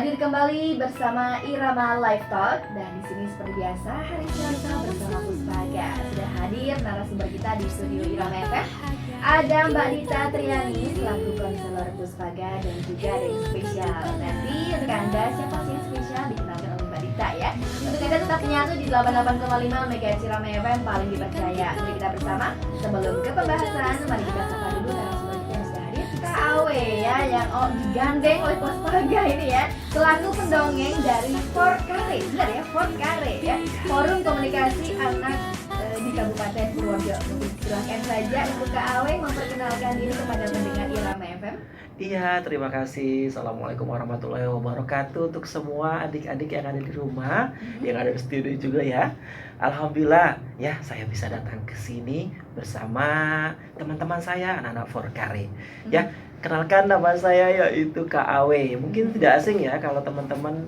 Hadir kembali bersama Irama Live Talk, dan di sini seperti biasa hari Selasa bersama Puspaga. Sudah hadir narasumber kita di studio Irama FM. Ada Mbak Dita Triani selaku konselor Puspaga dan juga ada yang spesial. Nanti untuk Anda siapa sih yang spesial dikenalkan oleh Mbak Dita ya. Untuk Anda tetap menyatu di 88,5 MHz Irama FM paling dipercaya. Mari kita bersama. Sebelum ke pembahasan, mari kita sapa dulu narasumber kita yang sudah hadir. Kak Awe ya, yang digandeng oleh Puspaga ini ya, selaku pendongeng dari Forkare, benar ya, Forkare ya, Forum Komunikasi Anak di Kabupaten Purworejo. Silahkan saja untuk Kak Awe memperkenalkan diri kepada pendengar Irama FM. Iya, terima kasih. Assalamualaikum warahmatullahi wabarakatuh untuk semua adik-adik yang ada di rumah, yang ada di studio juga ya. Alhamdulillah ya, saya bisa datang ke sini bersama teman-teman saya, anak-anak Forkare. Ya, kenalkan nama saya yaitu Kak Awe. Mungkin tidak asing ya kalau teman-teman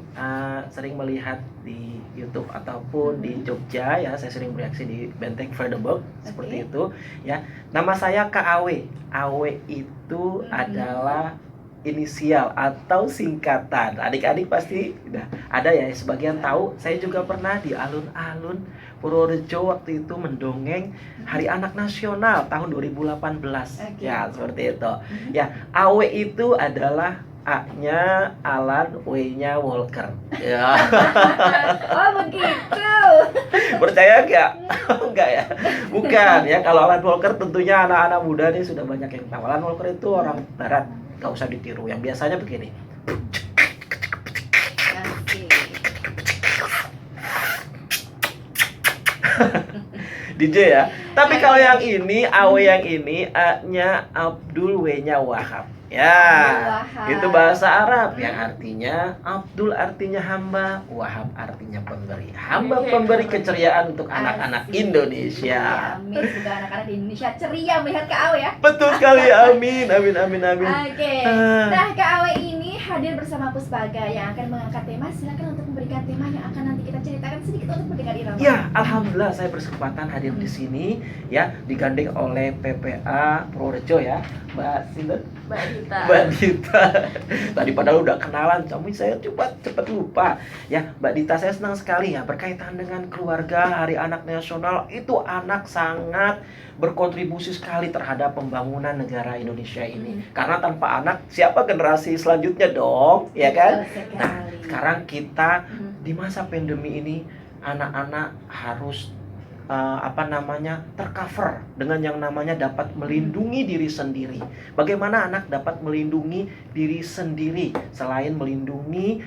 sering melihat di YouTube ataupun di Jogja ya, saya sering bereaksi di Benteng Vredenburg seperti itu ya. Nama saya Kak Awe. Awe itu adalah inisial atau singkatan. Adik-adik pasti udah ada ya, sebagian tahu. Saya juga pernah di alun-alun Purworejo waktu itu mendongeng Hari Anak Nasional tahun 2018. Ya, seperti itu. Ya, Awe itu adalah A-nya Alan, W-nya Walker. Ya. Oh begitu. Percaya nggak? Enggak ya? Bukan ya. Kalau Alan Walker tentunya anak-anak muda nih sudah banyak yang tahu. Alan Walker itu orang barat, nggak usah ditiru. Yang biasanya begini. DJ ya. Tapi kalau yang ini, Awe yang ini, A-nya Abdul, W-nya Wahab. Ya, itu bahasa Arab yang artinya Abdul artinya hamba, Wahab artinya pemberi. Hamba pemberi keceriaan untuk anak-anak Indonesia. Amin, semoga anak-anak di Indonesia ceria melihat Kak Awe ya. Betul sekali, amin, amin, amin, amin. Oke. Nah, Kak Awe ini hadir bersama Puspaga yang akan mengangkat tema. Silakan untuk memberikan tema yang akan nanti kita ceritakan sedikit untuk mendengar Irama. Ya, alhamdulillah saya berkesempatan hadir di sini ya, digandeng oleh PPA Purworejo ya, Mbak Sinten. Mbak Dita. Tadi padahal udah kenalan, tapi saya cepat lupa. Ya, Mbak Dita, saya senang sekali ya berkaitan dengan keluarga. Hari Anak Nasional itu anak sangat berkontribusi sekali terhadap pembangunan negara Indonesia ini. Karena tanpa anak siapa generasi selanjutnya dong, ya kan? Nah, sekarang kita di masa pandemi ini anak-anak harus tercover dengan yang namanya dapat melindungi diri sendiri. Bagaimana anak dapat melindungi diri sendiri selain melindungi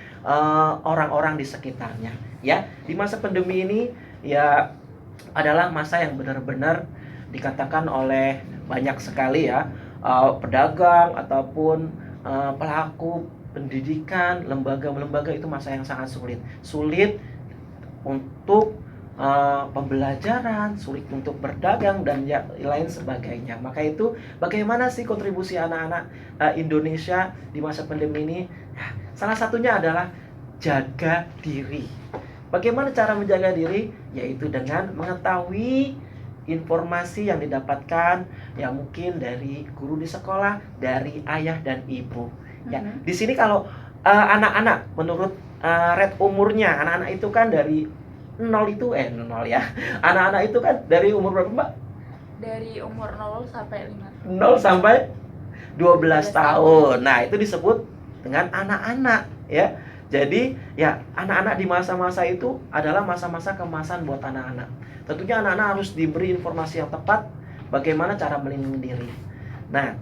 orang-orang di sekitarnya? Ya, di masa pandemi ini ya adalah masa yang benar-benar dikatakan oleh banyak sekali ya pedagang ataupun pelaku pendidikan, lembaga-lembaga itu masa yang sangat sulit untuk pembelajaran, sulit untuk berdagang dan lain sebagainya. Maka itu bagaimana sih kontribusi anak-anak Indonesia di masa pandemi ini? Ya, salah satunya adalah jaga diri. Bagaimana cara menjaga diri? Yaitu dengan mengetahui informasi yang didapatkan ya mungkin dari guru di sekolah, dari ayah dan ibu. Ya, di sini kalau anak-anak menurut rate umurnya, anak-anak itu kan dari 0 ya. Anak-anak itu kan dari umur berapa, Mbak? Dari umur 0 sampai 5. 0 sampai 12 tahun. Nah, itu disebut dengan anak-anak ya. Jadi, ya anak-anak di masa-masa itu adalah masa-masa kemasan buat anak-anak. Tentunya anak-anak harus diberi informasi yang tepat bagaimana cara melindungi diri. Nah,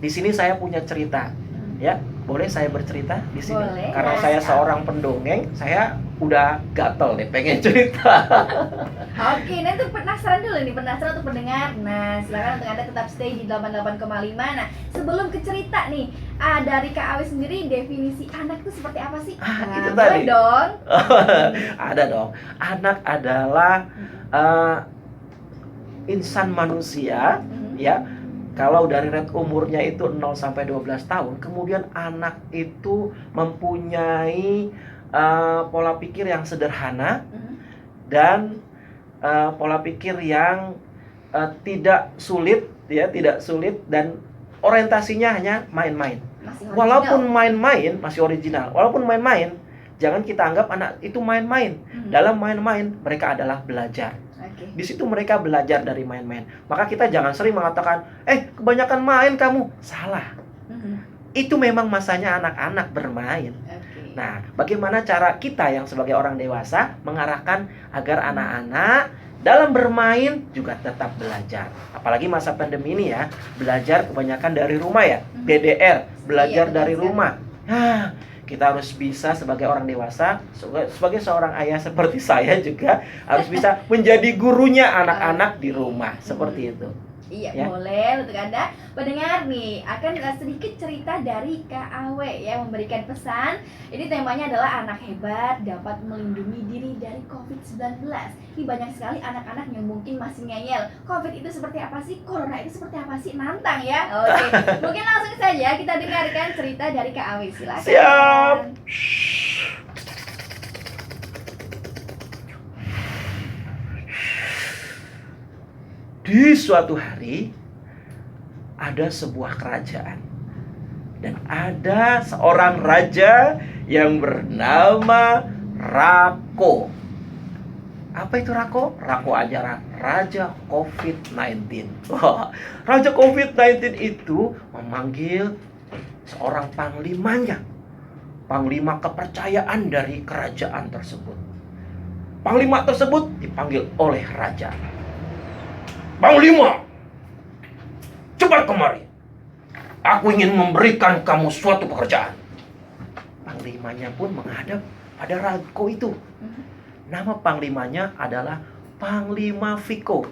di sini saya punya cerita. Ya, boleh saya bercerita di sini? Boleh. Karena saya seorang pendongeng, saya udah gatel nih pengen cerita. Oke, nanti penasaran dulu nih, penasaran untuk pendengar. Nah, silakan untuk Anda tetap stay di 88,5. Nah, sebelum ke cerita nih, dari Kak Awe sendiri definisi anak itu seperti apa sih? Itu boleh tadi. dong. Ada dong. Anak adalah insan manusia ya. Kalau dari rate umurnya itu 0 sampai 12 tahun, kemudian anak itu mempunyai pola pikir yang sederhana dan pola pikir yang tidak sulit dan orientasinya hanya main-main. Masih original. Walaupun main-main, masih original. Walaupun main-main, jangan kita anggap anak itu main-main. Dalam main-main, mereka adalah belajar. Oke. Di situ mereka belajar dari main-main. Maka kita jangan sering mengatakan, kebanyakan main kamu. Salah. Itu memang masanya anak-anak bermain. Oke. Nah, bagaimana cara kita yang sebagai orang dewasa mengarahkan agar anak-anak dalam bermain juga tetap belajar. Apalagi masa pandemi ini ya, belajar kebanyakan dari rumah ya. PDR, belajar Iya, dari belajar. rumah. Kita harus bisa sebagai orang dewasa, sebagai seorang ayah seperti saya juga harus bisa menjadi gurunya anak-anak di rumah. Seperti itu. Iya, Ya. boleh. Untuk Anda pendengar nih, akan sedikit cerita dari Kak Awe ya, memberikan pesan. Ini temanya adalah anak hebat dapat melindungi diri dari COVID-19. Ini banyak sekali anak-anak yang mungkin masih ngeyel. COVID itu seperti apa sih? Corona itu seperti apa sih? Nantang ya. Oke. Mungkin langsung saja kita dengarkan cerita dari Kak Awe. Silakan. Siap. Di suatu hari ada sebuah kerajaan dan ada seorang raja yang bernama Rako. Apa itu Rako? Rako adalah Raja COVID-19. Wah, Raja COVID-19 itu memanggil seorang panglimanya. Panglima kepercayaan dari kerajaan tersebut. Panglima tersebut dipanggil oleh raja. Panglima, cepat kemari. Aku ingin memberikan kamu suatu pekerjaan. Panglimanya pun menghadap pada Rako itu. Nama panglimanya adalah Panglima Viko.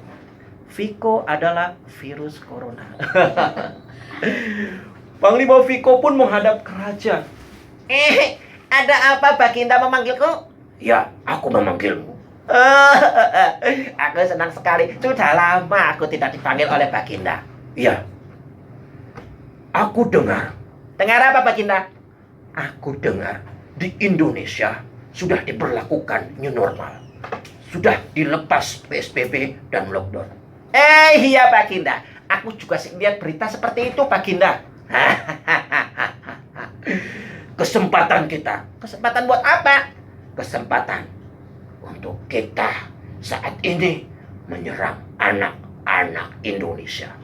Viko adalah virus corona. Panglima Viko pun menghadap ke raja. Ada apa Baginda memanggilku? Ya, aku memanggilmu. Aku senang sekali. Sudah lama aku tidak dipanggil oleh Baginda. Iya. Aku dengar. Dengar apa Baginda? Aku dengar di Indonesia sudah diberlakukan new normal. Sudah dilepas PSBB dan lockdown. Iya Baginda. Aku juga lihat berita seperti itu Baginda. Kesempatan kita. Kesempatan buat apa? Kesempatan untuk kita saat ini menyerang anak-anak Indonesia.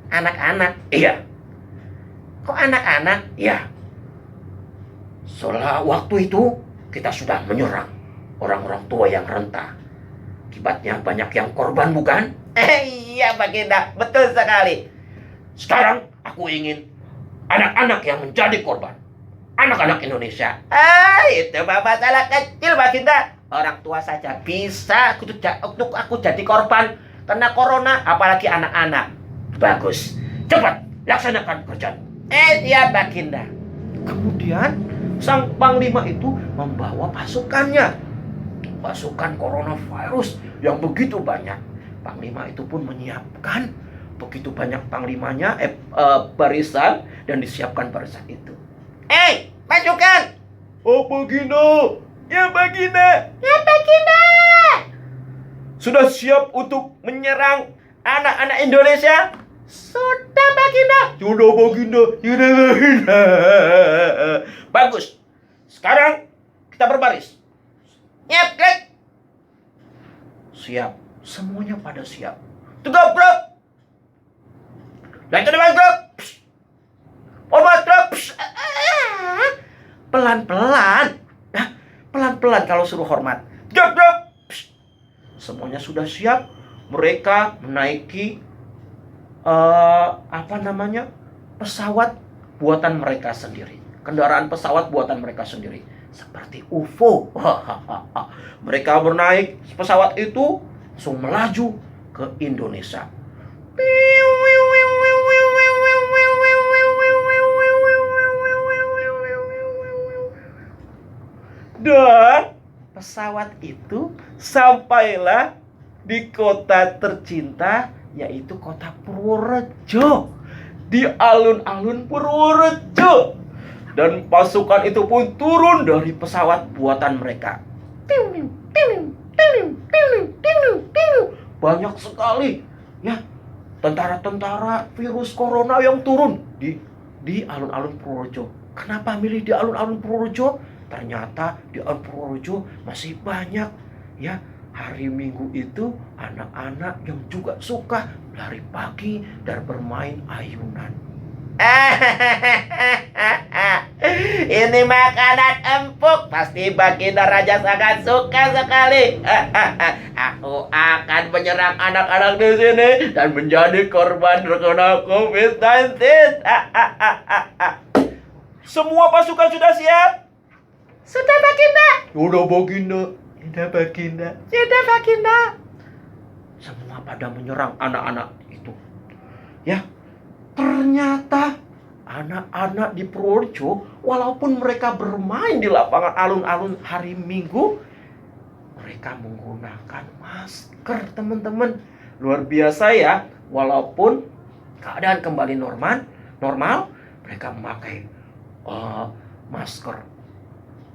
Anak-anak? Iya. Kok anak-anak? Iya. Setelah waktu itu kita sudah menyerang orang-orang tua yang renta. Akibatnya banyak yang korban bukan? Iya Baginda, betul sekali. Sekarang aku ingin anak-anak yang menjadi korban. Anak-anak Indonesia. Itu masalah kecil Baginda. Orang tua saja bisa untuk aku jadi korban karena corona, apalagi anak-anak. Bagus. Cepat laksanakan kerjaan. Iya Baginda. Kemudian sang panglima itu membawa pasukannya. Pasukan coronavirus yang begitu banyak. Panglima itu pun menyiapkan begitu banyak panglimanya, barisan, dan disiapkan barisan itu. Pasukan! Oh Baginda! Ya Baginda! Ya Baginda! Sudah siap untuk menyerang anak-anak Indonesia? Sudah Baginda! Sudah Baginda! Sudah Baginda! Bagus! Sekarang kita berbaris. Klik! Siap. Semuanya pada siap. Tegap, bro! Lanjut depan, bro! Hormat, bro! Pelan-pelan. Pelan-pelan kalau suruh hormat. Tegap, bro! Semuanya sudah siap. Mereka menaiki pesawat buatan mereka sendiri. Kendaraan pesawat buatan mereka sendiri. Seperti UFO. Mereka bernaik pesawat itu langsung melaju ke Indonesia. Dan pesawat itu sampailah di kota tercinta, yaitu kota Purworejo. Di alun-alun Purworejo. Dan pasukan itu pun turun dari pesawat buatan mereka. Banyak sekali ya tentara-tentara virus corona yang turun di di alun-alun Purworejo. Kenapa milih di alun-alun Purworejo? Ternyata di alun Purworejo masih banyak ya hari Minggu itu anak-anak yang juga suka lari pagi dan bermain ayunan. Ini makanan empuk, pasti Baginda Raja sangat suka sekali. Aku akan menyerang anak-anak di sini dan menjadi korban terkena COVID-19. Semua pasukan sudah siap? Sudah, Baginda. Sudah, Baginda. Sudah, Baginda. Sudah, Baginda. Semua pada menyerang anak-anak itu. Ya, ternyata anak-anak di Purworejo, walaupun mereka bermain di lapangan alun-alun hari Minggu, mereka menggunakan masker, teman-teman. Luar biasa ya, walaupun keadaan kembali normal, mereka memakai masker.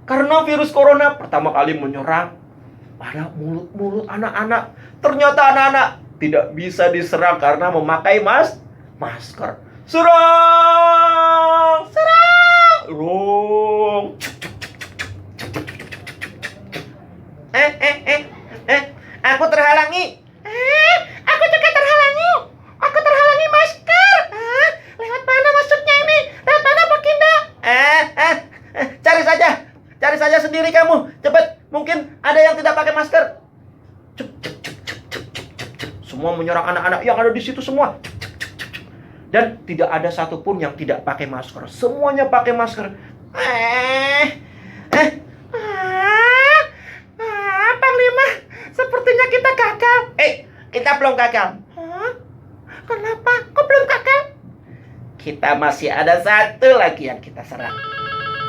Karena virus corona pertama kali menyerang pada mulut-mulut anak-anak. Ternyata anak-anak tidak bisa diserang karena memakai masker. Serang! Rung! Aku terhalangi. Aku juga terhalangi. Aku terhalangi masker. Lewat mana masuknya ini? Lewat mana, Baginda? Cari saja sendiri kamu. Cepat, mungkin ada yang tidak pakai masker. Semua menyerang anak-anak yang ada di situ semua. Dan tidak ada satupun yang tidak pakai masker. Semuanya pakai masker. Panglima, sepertinya kita gagal. Kita belum gagal. Kenapa? Kok belum gagal? Kita masih ada satu lagi yang kita serang.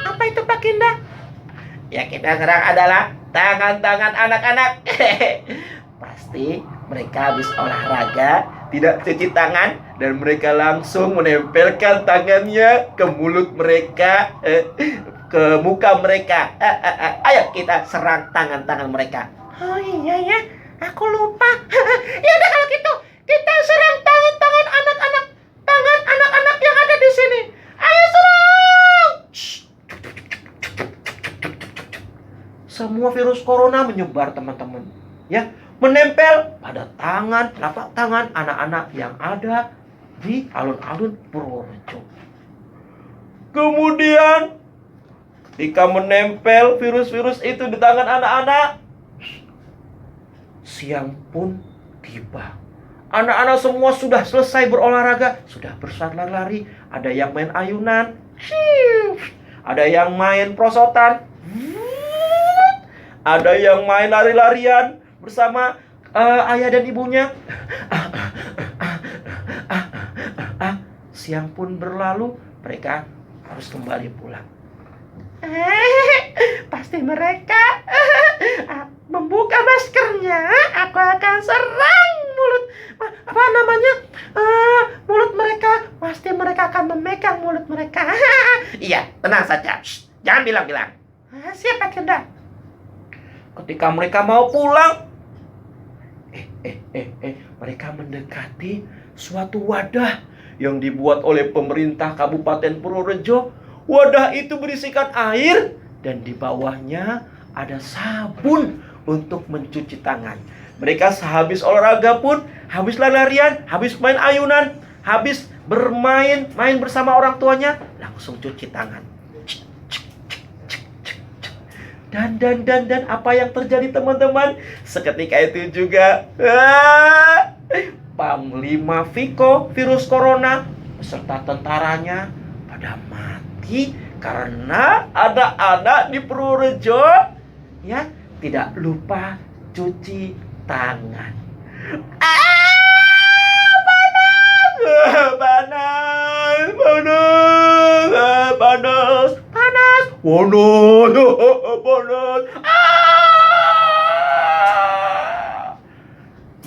Apa itu, Baginda? Ya, kita serang adalah tangan-tangan anak-anak. Pasti mereka habis olahraga, tidak cuci tangan, dan mereka langsung menempelkan tangannya ke mulut mereka, ke muka mereka. Ayo kita serang tangan-tangan mereka. Oh iya ya, aku lupa. Ya udah kalau gitu, kita serang tangan-tangan anak-anak, tangan anak-anak yang ada di sini. Ayo serang! Semua virus corona menyebar, teman-teman. Ya, menempel pada tangan, telapak tangan anak-anak yang ada di alun-alun Purworejo. Kemudian, ketika menempel virus-virus itu di tangan anak-anak, siang pun tiba. Anak-anak semua sudah selesai berolahraga, sudah berlari, ada yang main ayunan, ada yang main prosotan, ada yang main lari-larian bersama ayah dan ibunya. Siang pun berlalu, mereka harus kembali pulang. Pasti mereka membuka maskernya. Aku akan serang mulut mereka. Pasti mereka akan memegang mulut mereka. Iya, tenang saja. Jangan bilang-bilang. Siapa Baginda? Ketika mereka mau pulang, mereka mendekati suatu wadah yang dibuat oleh pemerintah Kabupaten Purworejo. Wadah itu berisikan air dan di bawahnya ada sabun untuk mencuci tangan. Mereka sehabis olahraga pun, habis lari-larian, habis main ayunan, habis main bersama orang tuanya, langsung cuci tangan. Dan apa yang terjadi, teman-teman? Seketika itu juga Panglima Viko virus corona beserta tentaranya pada mati karena ada anak di Purworejo ya tidak lupa cuci tangan. Panas.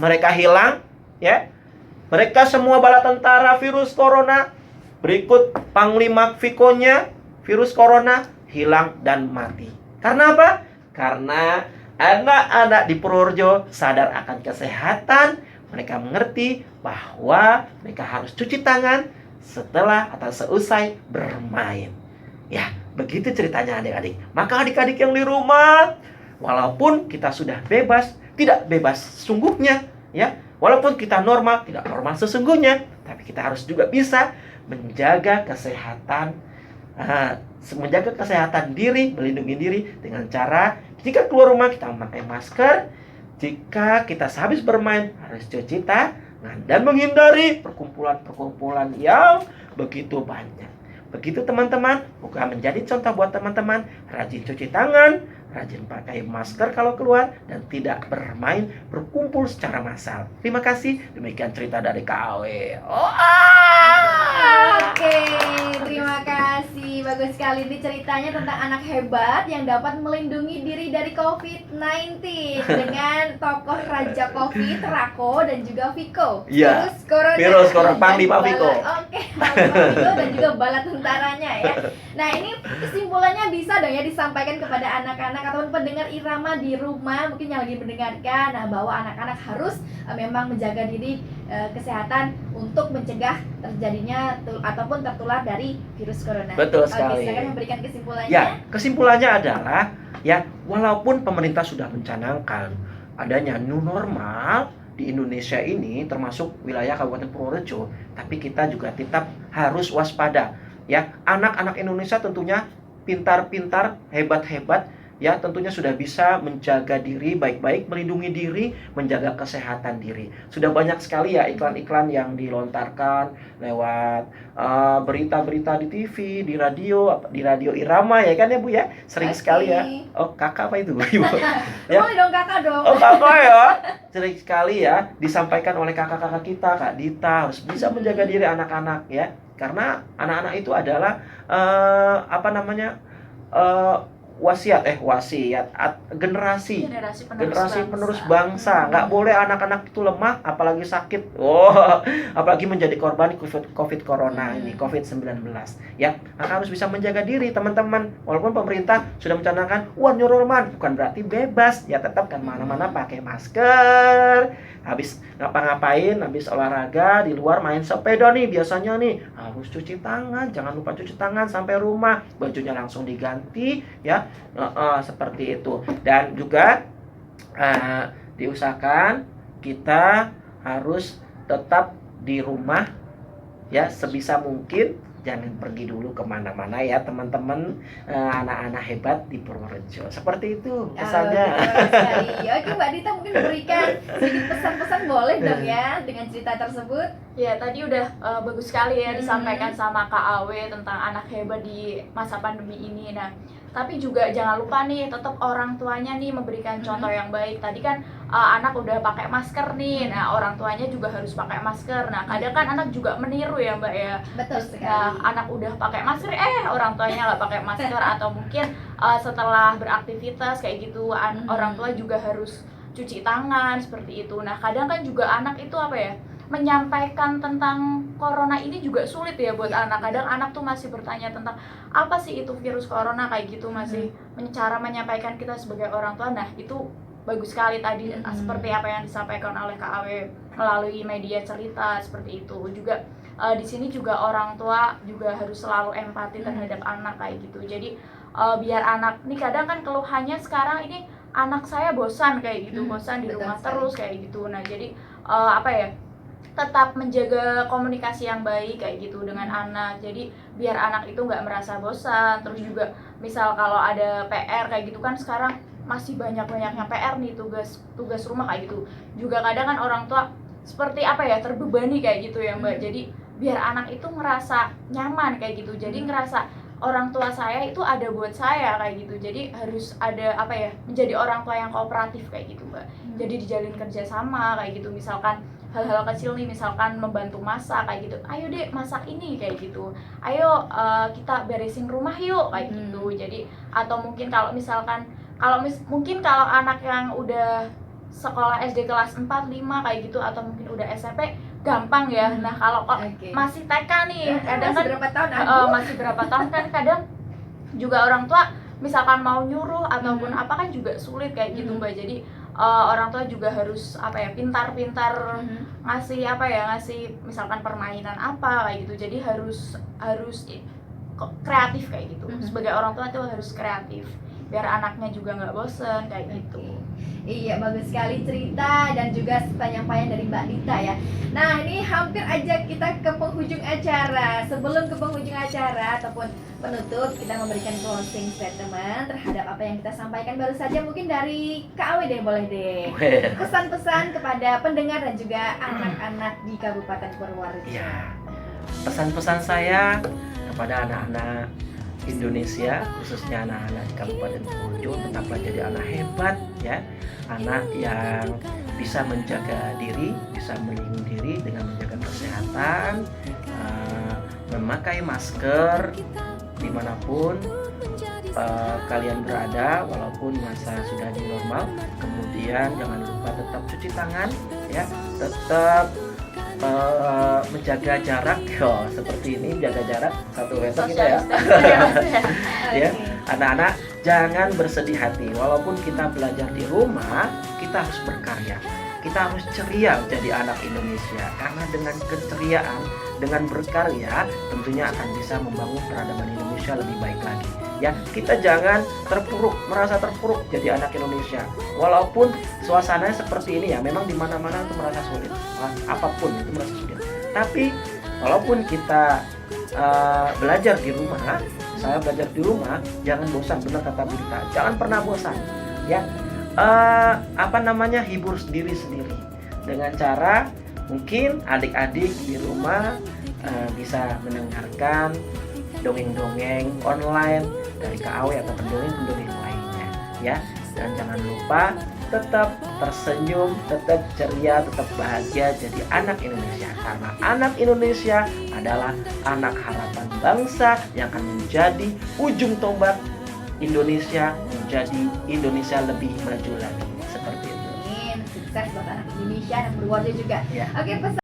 Mereka hilang, ya. Mereka semua bala tentara virus corona. Berikut Panglima Viko-nya virus corona hilang dan mati. Karena apa? Karena anak-anak di Purworejo sadar akan kesehatan. Mereka mengerti bahwa mereka harus cuci tangan setelah atau seusai bermain. Ya, begitu ceritanya adik-adik. Maka adik-adik yang di rumah, walaupun kita sudah bebas, tidak bebas sesungguhnya, ya. Walaupun kita normal, tidak normal sesungguhnya, tapi kita harus juga bisa menjaga kesehatan, menjaga kesehatan diri, melindungi diri dengan cara jika keluar rumah kita memakai masker, jika kita sehabis bermain harus cuci tangan dan menghindari perkumpulan-perkumpulan yang begitu banyak. Begitu teman-teman, moga menjadi contoh buat teman-teman, rajin cuci tangan, rajin pakai masker kalau keluar, dan tidak berkumpul secara massal. Terima kasih, demikian cerita dari KAW. Oke, terima kasih. Bagus sekali ini ceritanya tentang anak hebat yang dapat melindungi diri dari COVID-19 dengan tokoh Raja COVID, Rako, dan juga Viko. Iya. Virus Corona, Panglima dan Viko. Oke, Panglima Viko dan juga bala tentaranya ya. Nah, ini kesimpulannya bisa dong ya disampaikan kepada anak-anak ataupun pendengar Irama di rumah mungkin yang lagi mendengarkan, nah, bahwa anak-anak harus memang menjaga diri kesehatan untuk mencegah terjadinya ataupun tertular dari virus corona. Betul sekali. Oke, silakan memberikan kesimpulannya. Ya, kesimpulannya adalah ya, walaupun pemerintah sudah mencanangkan adanya new normal di Indonesia ini termasuk wilayah Kabupaten Purworejo, tapi kita juga tetap harus waspada. Ya, anak-anak Indonesia tentunya pintar-pintar, hebat-hebat, ya tentunya sudah bisa menjaga diri baik-baik, melindungi diri, menjaga kesehatan diri. Sudah banyak sekali ya iklan-iklan yang dilontarkan lewat berita-berita di TV, di radio Irama ya kan ya Bu ya, sering sekali ya. Oh kakak apa itu Bu? Ya. Boleh dong kakak dong. Oh kakak ya, sering sekali ya disampaikan oleh kakak-kakak kita, Kak Dita harus bisa menjaga diri anak-anak ya, karena anak-anak itu adalah wasiat generasi penerus bangsa. Nggak boleh anak-anak itu lemah, apalagi sakit. Apalagi menjadi korban COVID corona ini, COVID-19 ya. Maka harus bisa menjaga diri teman-teman. Walaupun pemerintah sudah mencanangkan new normal, bukan berarti bebas ya, tetap kan mana-mana pakai masker. Habis ngapa-ngapain, habis olahraga di luar main sepeda nih biasanya nih, harus cuci tangan, jangan lupa cuci tangan sampai rumah, bajunya langsung diganti ya. Seperti itu. Dan juga diusahakan kita harus tetap di rumah ya sebisa mungkin, jangan pergi dulu kemana-mana ya teman-teman, anak-anak hebat di Purworejo. Seperti itu pesannya. Oke Mbak Dita mungkin memberikan sedikit pesan-pesan boleh dong ya dengan cerita tersebut. Ya tadi udah bagus sekali ya disampaikan sama Kak Awe tentang anak hebat di masa pandemi ini. Nah tapi juga jangan lupa nih tetap orang tuanya nih memberikan contoh yang baik. Tadi kan anak udah pakai masker nih, nah orang tuanya juga harus pakai masker. Nah kadang kan anak juga meniru ya Mbak ya. Betul sekali. Nah anak udah pakai masker, orang tuanya nggak pakai masker, atau mungkin setelah beraktivitas kayak gitu orang tua juga harus cuci tangan seperti itu. Nah kadang kan juga anak itu menyampaikan tentang corona ini juga sulit ya buat anak. Kadang anak tuh masih bertanya tentang apa sih itu virus corona kayak gitu, masih cara menyampaikan kita sebagai orang tua. Nah itu bagus sekali tadi seperti apa yang disampaikan oleh Kak Awe melalui media cerita seperti itu. Juga di sini juga orang tua juga harus selalu empati terhadap anak kayak gitu. Jadi biar anak nih kadang kan keluhannya sekarang ini anak saya bosan kayak gitu, bosan di rumah terus kayak gitu. Nah jadi tetap menjaga komunikasi yang baik kayak gitu dengan anak. Jadi biar anak itu nggak merasa bosan. Terus juga misal kalau ada PR kayak gitu kan sekarang masih banyak-banyaknya PR nih, tugas rumah kayak gitu. Juga kadang kan orang tua seperti terbebani kayak gitu ya Mbak. Jadi biar anak itu ngerasa nyaman kayak gitu. Jadi ngerasa orang tua saya itu ada buat saya kayak gitu. Jadi harus ada menjadi orang tua yang kooperatif kayak gitu Mbak. Jadi dijalin kerjasama kayak gitu. Misalkan hal-hal kecil nih, misalkan membantu masak kayak gitu, ayo deh masak ini kayak gitu, ayo kita beresin rumah yuk kayak gitu. Jadi atau mungkin kalau misalkan mungkin kalau anak yang udah sekolah SD kelas 4, 5 kayak gitu, atau mungkin udah SMP gampang ya. Nah kalau masih TK nih kadang kan masih berapa tahun kan kadang juga orang tua misalkan mau nyuruh ataupun apa kan juga sulit kayak gitu Mbak. Jadi orang tua juga harus pintar-pintar ngasih ngasih misalkan permainan apa kayak gitu. Jadi harus kreatif kayak gitu. Sebagai orang tua itu harus kreatif biar anaknya juga nggak bosen kayak gitu. Iya, bagus sekali cerita dan juga penyampaian dari Mbak Dita ya. Nah, ini hampir aja kita ke penghujung acara. Sebelum ke penghujung acara ataupun penutup, kita memberikan closing statement terhadap apa yang kita sampaikan baru saja. Mungkin dari Kak Awe deh, boleh deh. Pesan-pesan kepada pendengar dan juga anak-anak di Kabupaten Purworejo. Ya, pesan-pesan saya kepada anak-anak Indonesia, khususnya anak-anak di Kabupaten Purworejo, tetaplah jadi anak hebat ya, anak yang bisa menjaga diri, bisa melindungi diri dengan menjaga kesehatan, memakai masker dimanapun kalian berada, walaupun masa sudah new normal. Kemudian jangan lupa tetap cuci tangan ya, tetap menjaga jarak seperti ini, jaga jarak 1 meter kita ya. Ya, anak-anak jangan bersedih hati, walaupun kita belajar di rumah, kita harus berkarya, kita harus ceria jadi anak Indonesia, karena dengan keceriaan, dengan berkarya tentunya akan bisa membangun peradaban Indonesia lebih baik lagi. Ya, kita jangan merasa terpuruk jadi anak Indonesia. Walaupun suasananya seperti ini ya, memang di mana-mana itu merasa sulit. Apapun itu merasa sulit. Tapi walaupun kita belajar di rumah, saya belajar di rumah, jangan bosan, benar kata Berita. Jangan pernah bosan. Ya, hibur diri sendiri dengan cara mungkin adik-adik di rumah bisa mendengarkan dongeng-dongeng online dari Kak Awe atau pendongeng-pendongeng lainnya ya. Dan jangan lupa tetap tersenyum, tetap ceria, tetap bahagia jadi anak Indonesia, karena anak Indonesia adalah anak harapan bangsa yang akan menjadi ujung tombak Indonesia menjadi Indonesia lebih maju lagi, seperti itu. Sukses buat anak Indonesia dan Purworejo juga. Ya. Oke, pesan